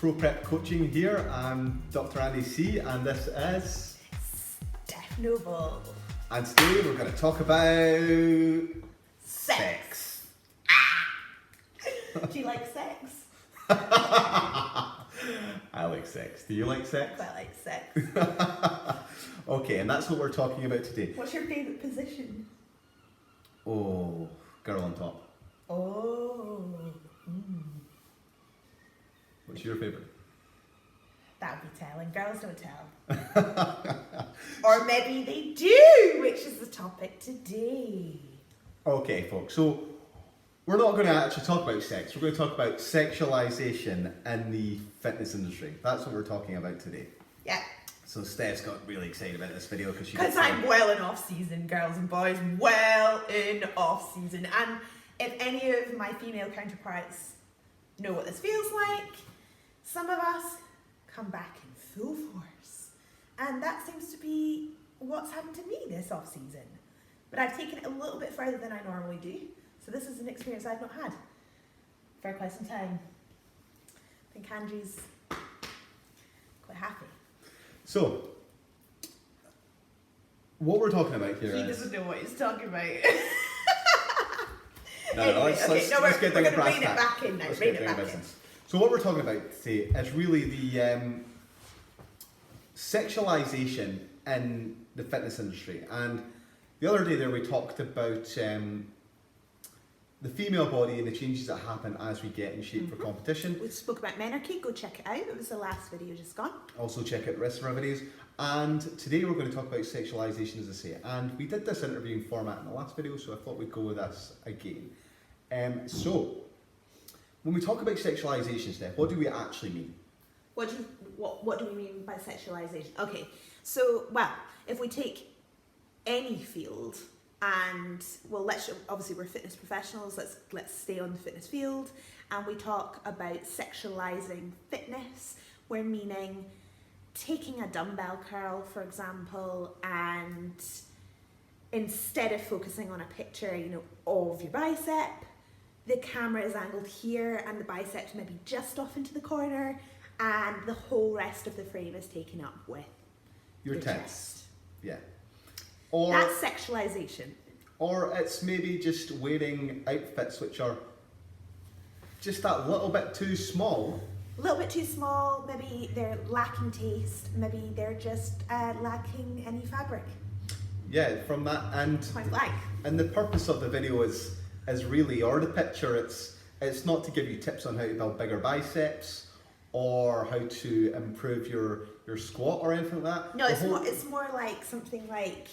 Pro Prep Coaching here. I'm Dr. Andy C, and this is Steph Noble. And today we're going to talk about sex. Do you like sex? I like sex. Do you like sex? I quite like sex. Okay, and that's what we're talking about today. What's your favourite position? Oh, girl on top. Oh. What's your favourite? That would be telling. Girls don't tell. Or maybe they do, which is the topic today. Okay, folks, so we're not going to actually talk about sex. We're going to talk about sexualization in the fitness industry. That's what we're talking about today. Yeah. So Steph's got really excited about this video because I'm well in off season, girls and boys, well in off season. And if any of my female counterparts know what this feels like, some of us come back in full force. And that seems to be what's happened to me this off season. But I've taken it a little bit further than I normally do. So this is an experience I've not had for quite some time. I think Andrew's quite happy. So, what we're talking about here He is... doesn't know what he's talking about. Let's get down to brass tacks. Let's get down to business. So what we're talking about today is really the sexualization in the fitness industry. And the other day there we talked about the female body and the changes that happen as we get in shape for competition. We spoke about menarche, go check it out. It was the last video just gone. Also check out the rest of our videos. And today we're going to talk about sexualization, as I say. And we did this interviewing format in the last video, so I thought we'd go with this again. So, when we talk about sexualization, Steph, what do we actually mean? What do we mean by sexualization? Okay, so, well, if we take any field, and well, obviously we're fitness professionals, let's stay on the fitness field, and we talk about sexualizing fitness, we're meaning taking a dumbbell curl, for example, and instead of focusing on a picture, of your bicep, the camera is angled here and the biceps maybe just off into the corner, and the whole rest of the frame is taken up with your the tits. chest. Yeah. That's sexualization. Or it's maybe just wearing outfits which are just that little bit too small. A little bit too small, maybe they're lacking taste, maybe they're just lacking any fabric. Yeah, from that, Point blank. And the purpose of the video is really, or the picture, it's not to give you tips on how to build bigger biceps or how to improve your squat or anything like that. No, it's more like something like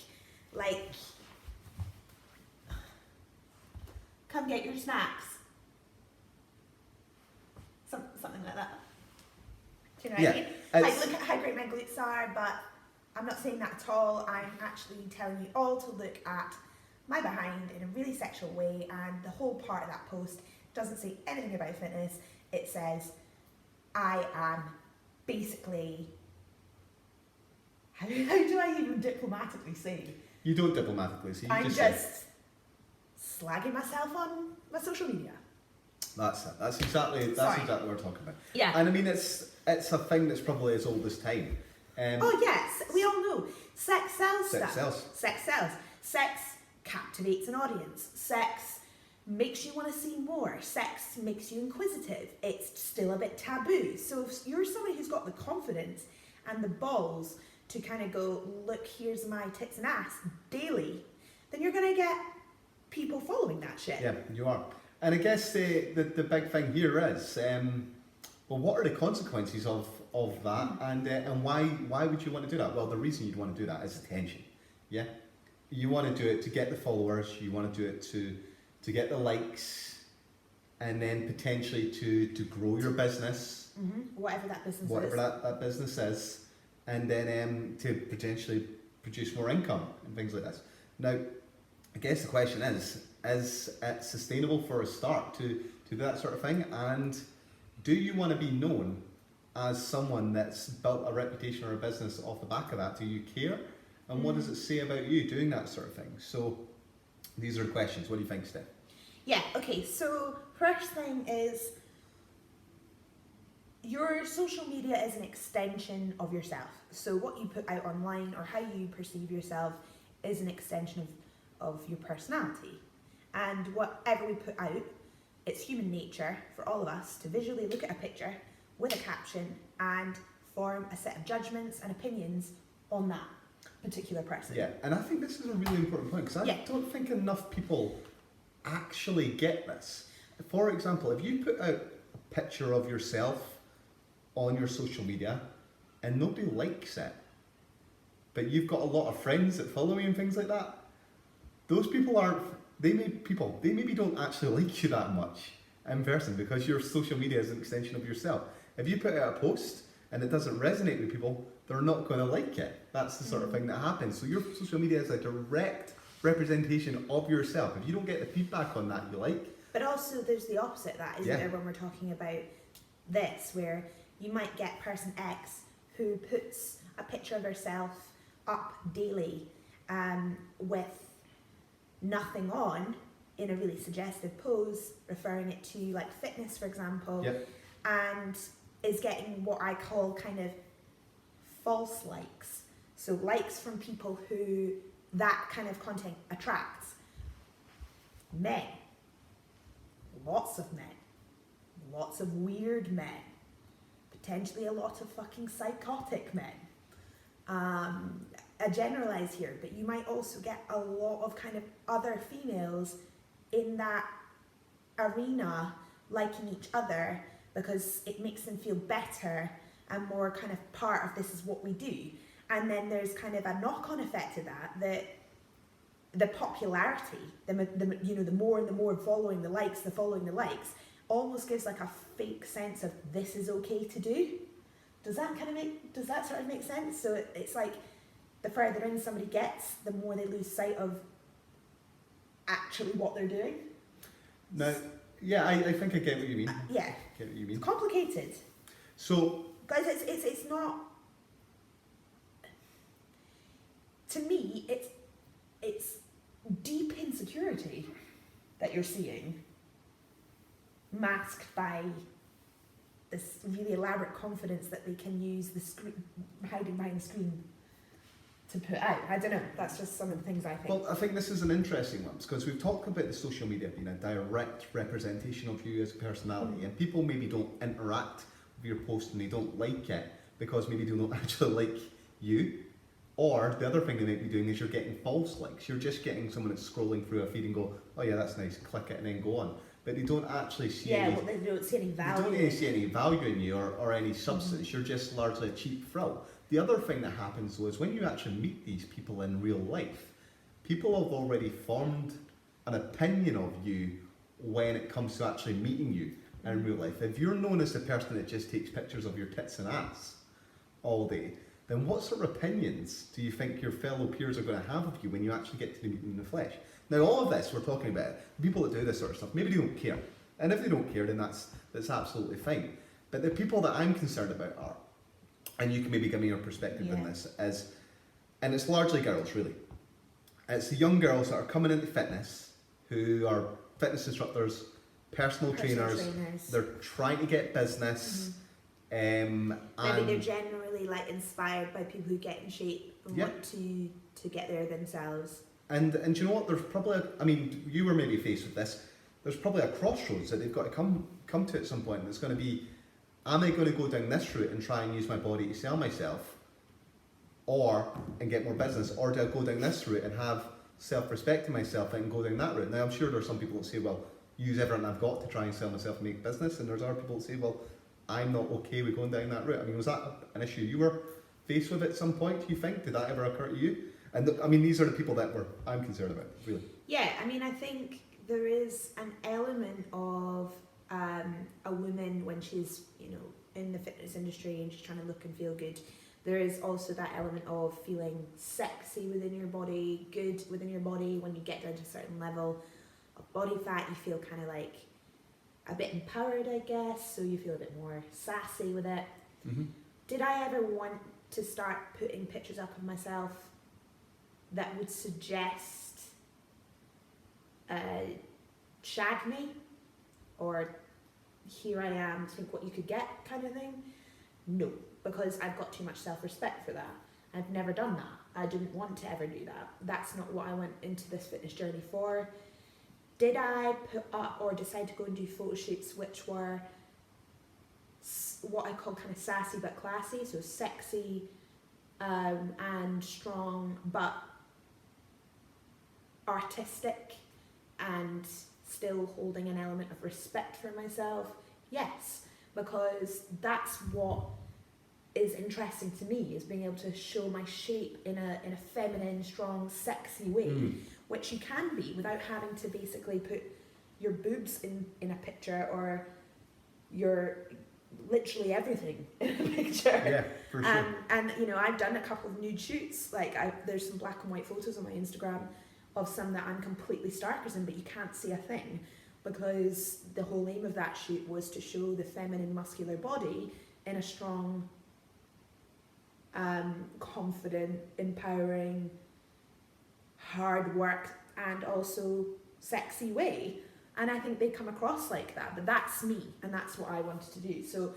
come get your snacks. Something like that. Do you know what I mean? Like, look at how great my glutes are, but I'm not saying that at all. I'm actually telling you all to look at my behind in a really sexual way, and the whole part of that post doesn't say anything about fitness. It says, I am basically, how do I even diplomatically say? You don't diplomatically say. I'm just slagging myself on my social media. That's it. That's exactly what we're talking about. Yeah. And I mean, it's a thing that's probably as old as time. Oh yes, we all know. Sex sells Sex stuff. sells. Sex sells. Sex captivates an audience. Sex makes you want to see more. Sex makes you inquisitive. It's still a bit taboo. So if you're somebody who's got the confidence and the balls to kind of go, look, here's my tits and ass daily, then you're going to get people following that shit. Yeah, you are. And I guess the big thing here is, well, what are the consequences of that, and why would you want to do that? Well, the reason you'd want to do that is attention. Yeah, you want to do it to get the followers. You want to do it to get the likes, and then potentially to grow your business. Whatever that business is. Whatever that business is, and then to potentially produce more income and things like this. Now, I guess the question is it sustainable for a start to do that sort of thing? And do you want to be known as someone that's built a reputation or a business off the back of that? Do you care? And what does it say about you doing that sort of thing? So these are the questions. What do you think, Steph? Yeah, okay, so first thing is, your social media is an extension of yourself. So what you put out online or how you perceive yourself is an extension of your personality. And whatever we put out, it's human nature for all of us to visually look at a picture with a caption and form a set of judgments and opinions on that particular person. Yeah, and I think this is a really important point because I don't think enough people actually get this. For example, if you put out a picture of yourself on your social media and nobody likes it, but you've got a lot of friends that follow you and things like that, those people aren't, they maybe don't actually like you that much in person because your social media is an extension of yourself. If you put out a post and it doesn't resonate with people, they're not going to like it. That's the sort of thing that happens. So your social media is a direct representation of yourself. If you don't get the feedback on that you like. But also there's the opposite of that, isn't there, when we're talking about this, where you might get person X who puts a picture of herself up daily with nothing on in a really suggestive pose, referring it to like fitness, for example, and is getting what I call kind of false likes. So likes from people who that kind of content attracts. Men. Lots of men. Lots of weird men. Potentially a lot of fucking psychotic men. I generalise here, but you might also get a lot of kind of other females in that arena liking each other because it makes them feel better and more kind of part of this is what we do. And then there's kind of a knock-on effect to that the popularity, the more and the more following the likes, almost gives like a fake sense of this is okay to do. Does that sort of make sense? So it's like the further in somebody gets, the more they lose sight of actually what they're doing. No, yeah, I think I get what you mean. Yeah. I get what you mean. It's complicated. So, guys, it's not. To me, it's deep insecurity that you're seeing, masked by this really elaborate confidence that they can use the screen, hiding behind the screen, to put out. I don't know. That's just some of the things I think. Well, I think this is an interesting one because we've talked about the social media being a direct representation of you as a personality, and people maybe don't interact with your post and they don't like it because maybe they don't actually like you. Or the other thing they might be doing is you're getting false likes. You're just getting someone that's scrolling through a feed and go, oh yeah, that's nice, click it and then go on. But they don't actually see they don't see any value. They don't really see any value in you or any substance. You're just largely a cheap thrill. The other thing that happens though is when you actually meet these people in real life, people have already formed an opinion of you when it comes to actually meeting you in real life. If you're known as the person that just takes pictures of your tits and ass all day, then what sort of opinions do you think your fellow peers are going to have of you when you actually get to meet them in the flesh? Now, all of this we're talking about, the people that do this sort of stuff, maybe they don't care. And if they don't care, then that's absolutely fine. But the people that I'm concerned about are, and you can maybe give me your perspective on this, and it's largely girls, really. It's the young girls that are coming into fitness, who are fitness instructors, personal trainers. They're trying to get business. Maybe they're generally like inspired by people who get in shape and want to get there themselves. And you know what? There's probably you were maybe faced with this. There's probably a crossroads that they've got to come to at some point. It's going to be, am I going to go down this route and try and use my body to sell myself, and get more business, or do I go down this route and have self-respect in myself and go down that route? Now I'm sure there's some people that say, well, use everything I've got to try and sell myself and make business, and there's other people that say, well, I'm not okay with going down that route. I mean, was that an issue you were faced with at some point, do you think? Did that ever occur to you? And these are the people that I'm concerned about, really. Yeah, I think there is an element of a woman when she's, in the fitness industry and she's trying to look and feel good. There is also that element of feeling sexy within your body, good within your body. When you get down to a certain level of body fat, you feel kind of like a bit empowered, I guess, so you feel a bit more sassy with it. Did I ever want to start putting pictures up of myself that would suggest shag me or here I am, think what you could get kind of thing. No, because I've got too much self-respect for that. I've never done that. I didn't want to ever do that. That's not what I went into this fitness journey for. Did I put up or decide to go and do photo shoots which were what I call kind of sassy but classy, so sexy and strong but artistic and still holding an element of respect for myself? Yes, because that's what is interesting to me, is being able to show my shape in a feminine, strong, sexy way, which you can be without having to basically put your boobs in a picture or your literally everything in a picture. Yeah, for sure. And you know, I've done a couple of nude shoots. Like there's some black and white photos on my Instagram of some that I'm completely starkers in, but you can't see a thing, because the whole aim of that shoot was to show the feminine, muscular body in a strong, confident, empowering, hard work and also sexy way. And I think they come across like that, but that's me and that's what I wanted to do. So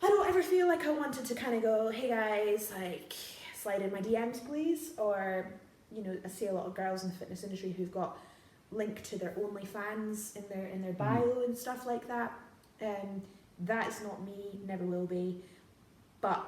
I don't ever feel like I wanted to kind of go, hey guys, like slide in my DMs please, or you know, I see a lot of girls in the fitness industry who've got linked to their OnlyFans in their bio and stuff like that. That is not me, never will be, but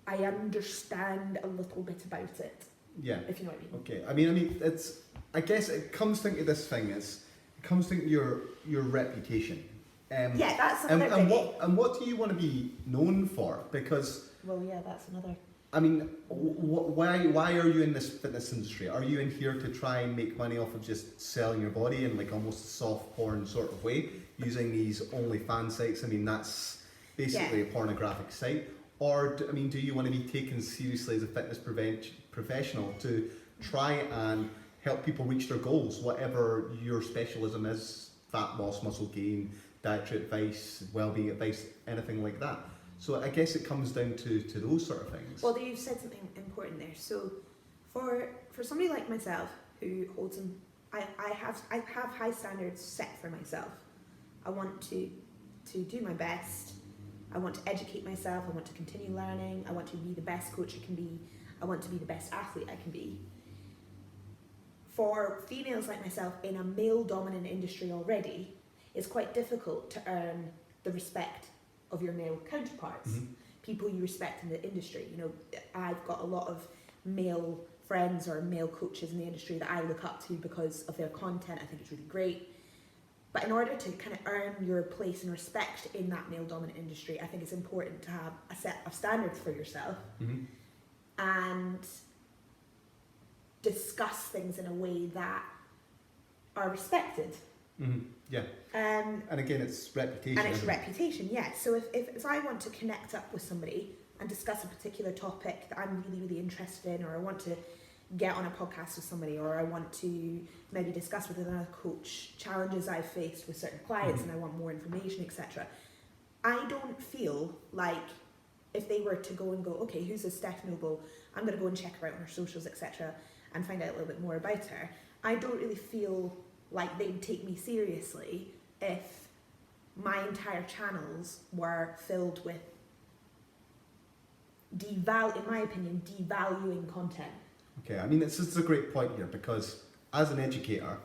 I understand a little bit about it. Yeah. If you know what I mean. Okay. I mean, it's. I guess it comes down to this thing is, it comes down to your reputation. Yeah, that's another thing. What do you want to be known for? Because. Well, yeah, that's another. I mean, why are you in this fitness industry? Are you in here to try and make money off of just selling your body in like almost a soft porn sort of way, using these OnlyFans sites? I mean, that's basically a pornographic site. Or, do you want to be taken seriously as a fitness professional to try and help people reach their goals, whatever your specialism is, fat loss, muscle gain, dietary advice, well-being advice, anything like that? So I guess it comes down to those sort of things. Well, you've said something important there. So for somebody like myself who holds I have high standards set for myself. I want to do my best. I want to educate myself. I want to continue learning. I want to be the best coach I can be. I want to be the best athlete I can be. For females like myself in a male-dominant industry already, it's quite difficult to earn the respect of your male counterparts, people you respect in the industry. You know, I've got a lot of male friends or male coaches in the industry that I look up to because of their content. I think it's really great. But in order to kind of earn your place and respect in that male-dominant industry, I think it's important to have a set of standards for yourself and discuss things in a way that are respected. Yeah. And again, it's reputation. And it's reputation, yes. So if I want to connect up with somebody and discuss a particular topic that I'm really, really interested in, or I want to get on a podcast with somebody, or I want to maybe discuss with another coach challenges I've faced with certain clients and I want more information, etc. I don't feel like if they were to go and go, okay, who's this Steph Noble? I'm going to go and check her out on her socials, etc. and find out a little bit more about her. I don't really feel like they'd take me seriously if my entire channels were filled with in my opinion, devaluing content. Okay, I mean, it's a great point here, because as an educator,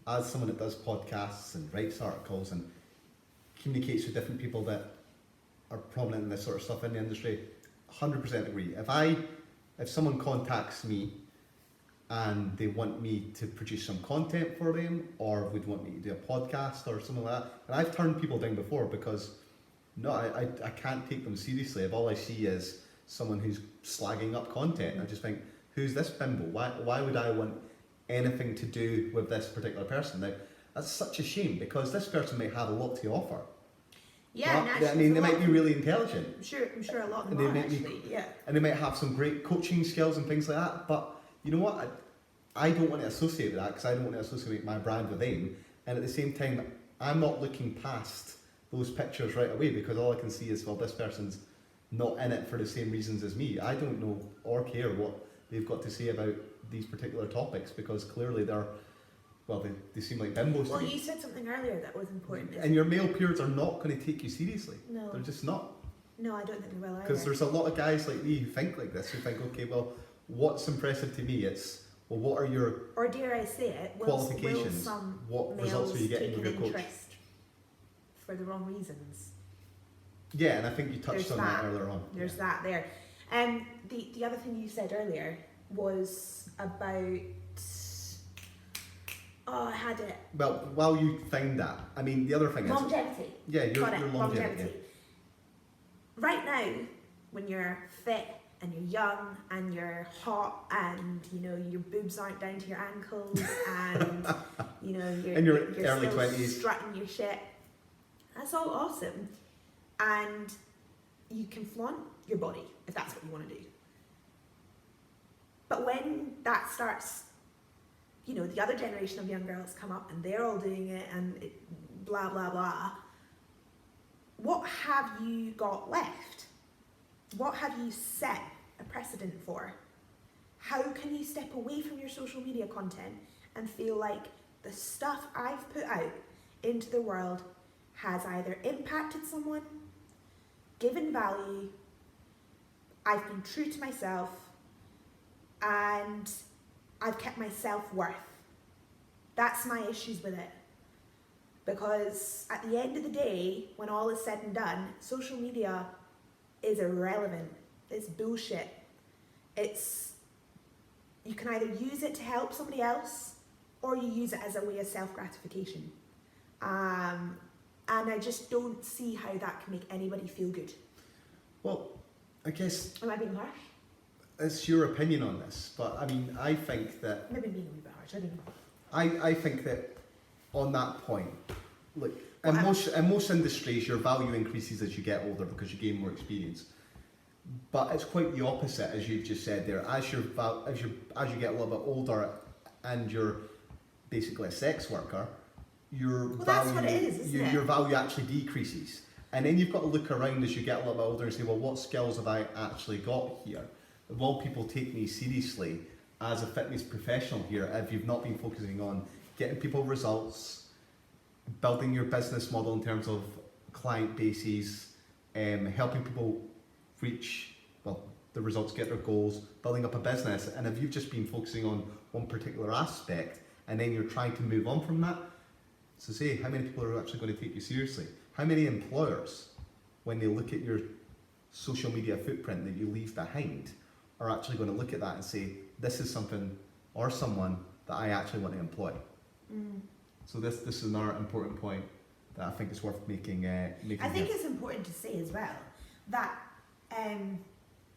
as someone that does podcasts and writes articles and communicates with different people that are prominent in this sort of stuff in the industry, 100% agree. If someone contacts me and they want me to produce some content for them, or would want me to do a podcast or something like that, and I've turned people down before because I can't take them seriously if all I see is someone who's slagging up content. I just think, who's this bimbo? Why would I want anything to do with this particular person? Now, that's such a shame, because this person might have a lot to offer. Yeah, well, I mean, they might be really intelligent. I'm sure a lot of them are actually, yeah. And they might have some great coaching skills and things like that, but you know what? I don't want to associate with that, because I don't want to associate my brand with them. And at the same time, I'm not looking past those pictures right away, because all I can see is, well, this person's not in it for the same reasons as me. I don't know or care what they've got to say about these particular topics, because clearly they're well, they seem like bimbos Well, to me. you said something earlier that was important. And your male peers are not going to take you seriously. No. They're just not. No, I don't think they will either. Because there's a lot of guys like me who think like this, who think, okay, well, what's impressive to me? It's, well, what are your or dare I say it, will qualifications? some What males results are you getting take with an your coach? interest for the wrong reasons? Yeah, and I think you touched There's on that earlier on. There's that there. The other thing you said earlier was about... Oh, I had it. Well, while you find that, I mean, the other thing is... Longevity. Yeah, your Got it, longevity. Right now, when you're fit and you're young and you're hot and, you know, your boobs aren't down to your ankles and, you know, In your early still 20s. strutting your shit, that's all awesome. And you can flaunt your body if that's what you want to do. But when that starts, you know, the other generation of young girls come up and they're all doing it and blah, blah, blah. What have you got left? What have you set a precedent for? How can you step away from your social media content and feel like the stuff I've put out into the world has either impacted someone, given value, I've been true to myself, and I've kept my self-worth? That's my issues with it. Because at the end of the day, when all is said and done, social media is irrelevant. It's bullshit. You can either use it to help somebody else or you use it as a way of self-gratification. And I just don't see how that can make anybody feel good. Well, I guess... Am I being harsh? It's your opinion on this, but I mean, I think that... Maybe being a wee bit harsh, I don't know. I think that on that point, look, in most industries, your value increases as you get older because you gain more experience. But it's quite the opposite, as you've just said there. As you get a little bit older, and you're basically a sex worker, your that's what it is, isn't it? Your value actually decreases. And then you've got to look around as you get a little bit older and say, well, what skills have I actually got here? Will people take me seriously as a fitness professional here if you've not been focusing on getting people results, building your business model in terms of client bases, helping people reach the results, get their goals, building up a business? And if you've just been focusing on one particular aspect and then you're trying to move on from that, so say, how many people are actually going to take you seriously? How many employers, when they look at your social media footprint that you leave behind, are actually going to look at that and say, this is something or someone that I actually want to employ? So this is another important point that I think is worth making. I think it's important to say as well that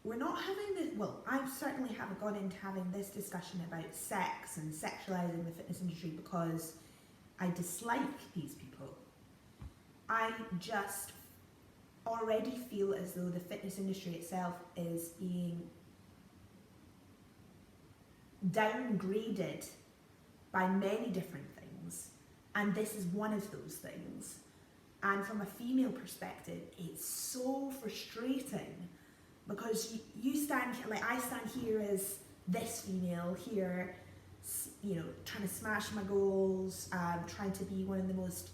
we're not having this, well, I certainly haven't gone into having this discussion about sex and sexualizing the fitness industry because I dislike these people. I just already feel as though the fitness industry itself is being downgraded by many different things, and this is one of those things. And from a female perspective, it's so frustrating because you stand, like I stand here as this female here, you know, trying to smash my goals, trying to be one of the most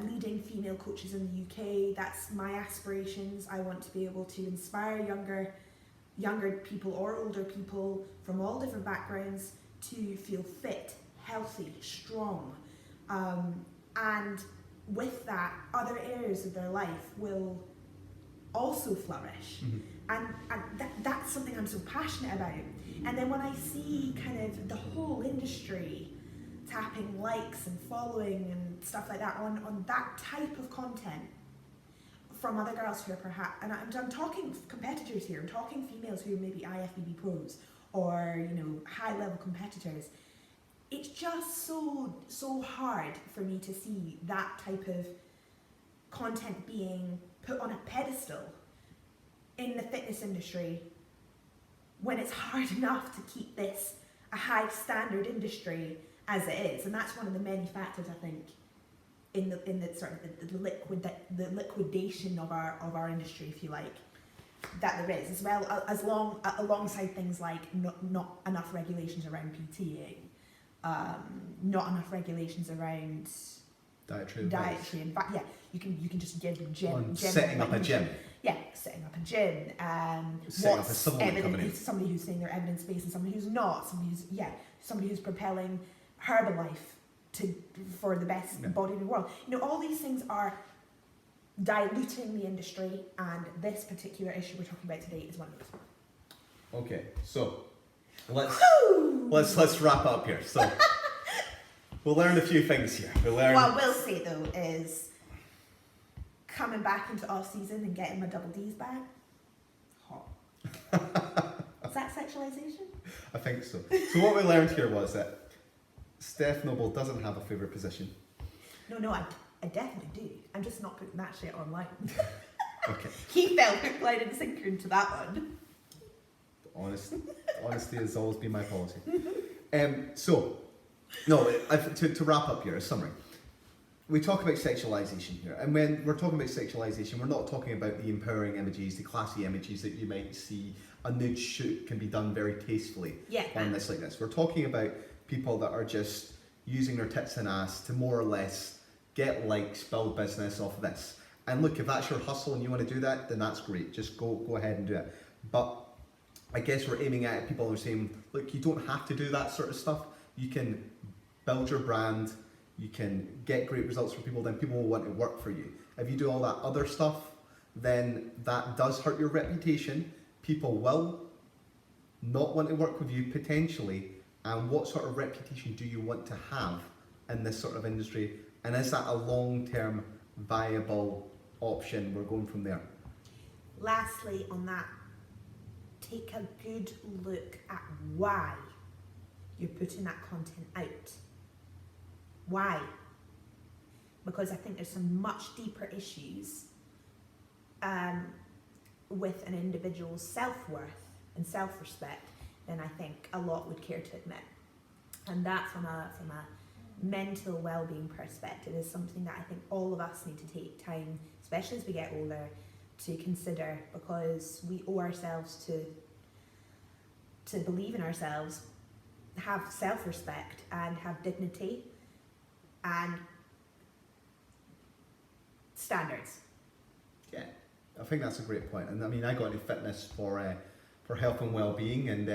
leading female coaches in the UK. That's my aspirations. I want to be able to inspire younger people or older people from all different backgrounds to feel fit, healthy, strong, and with that, other areas of their life will also flourish. And that's something I'm so passionate about. And then when I see kind of the whole industry tapping likes and following and stuff like that on that type of content from other girls who are perhaps, and I'm talking competitors here, I'm talking females who are maybe IFBB pros or, you know, high level competitors. It's just so hard for me to see that type of content being put on a pedestal in the fitness industry when it's hard enough to keep this a high standard industry as it is. And that's one of the many factors, I think, in the sort of the liquidation of our industry, if you like, that there is, as well alongside things like not enough regulations around PTing, not enough regulations around Dietary advice. and you can just give Setting up a gym. Yeah, setting up a gym. Setting up a supplement company. Somebody who's saying they're evidence based and somebody who's not. Somebody who's propelling Herbalife for the best body in the world. All these things are diluting the industry, and this particular issue we're talking about today is one of those. Okay, so let's wrap up here. So we'll learn a few things here. What I will say though is coming back into off season and getting my double D's back. Hot. Is that sexualization? I think so. So what we learned here was that Steph Noble doesn't have a favourite position. No, I definitely do. I'm just not putting that shit online. Okay. He fell hook, line and sinker into that one. Honesty has always been my policy. To wrap up here, a summary. We talk about sexualization here, and when we're talking about sexualization, we're not talking about the empowering images, the classy images that you might see. A nude shoot can be done very tastefully on this like this. We're talking about people that are just using their tits and ass to more or less get likes, build business off of this. And look, if that's your hustle and you want to do that, then that's great. Just go ahead and do it. But I guess we're aiming at people who are saying, look, you don't have to do that sort of stuff. You can build your brand, you can get great results for people, then people will want to work for you. If you do all that other stuff, then that does hurt your reputation. People will not want to work with you potentially. And what sort of reputation do you want to have in this sort of industry? And is that a long-term viable option? We're going from there. Lastly, on that, take a good look at why you're putting that content out. Why? Because I think there's some much deeper issues with an individual's self-worth and self-respect than I think a lot would care to admit. And that from a mental well-being perspective is something that I think all of us need to take time, especially as we get older, to consider, because we owe ourselves to believe in ourselves, have self-respect and have dignity and standards. Yeah, I think that's a great point. And I mean, I got into fitness for health and well-being, and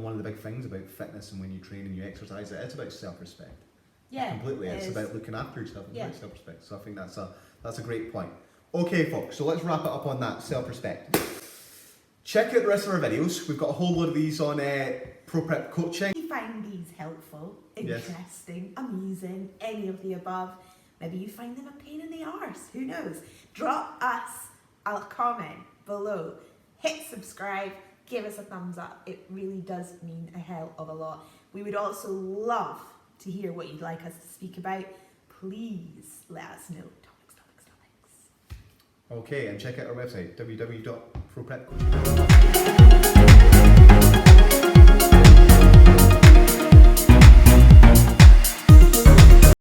one of the big things about fitness and when you train and you exercise, it's about self-respect. Yeah, completely. It's about looking after yourself and about self-respect. So I think that's a great point. Okay, folks. So let's wrap it up on that self-respect. Check out the rest of our videos. We've got a whole lot of these on Pro Prep Coaching. If you find these helpful, interesting, amusing, any of the above, maybe you find them a pain in the arse. Who knows? Drop us a comment below. Hit subscribe. Give us a thumbs up. It really does mean a hell of a lot. We would also love to hear what you'd like us to speak about. Please let us know. Topics. Okay, and check out our website, www.proprepcoaching.com.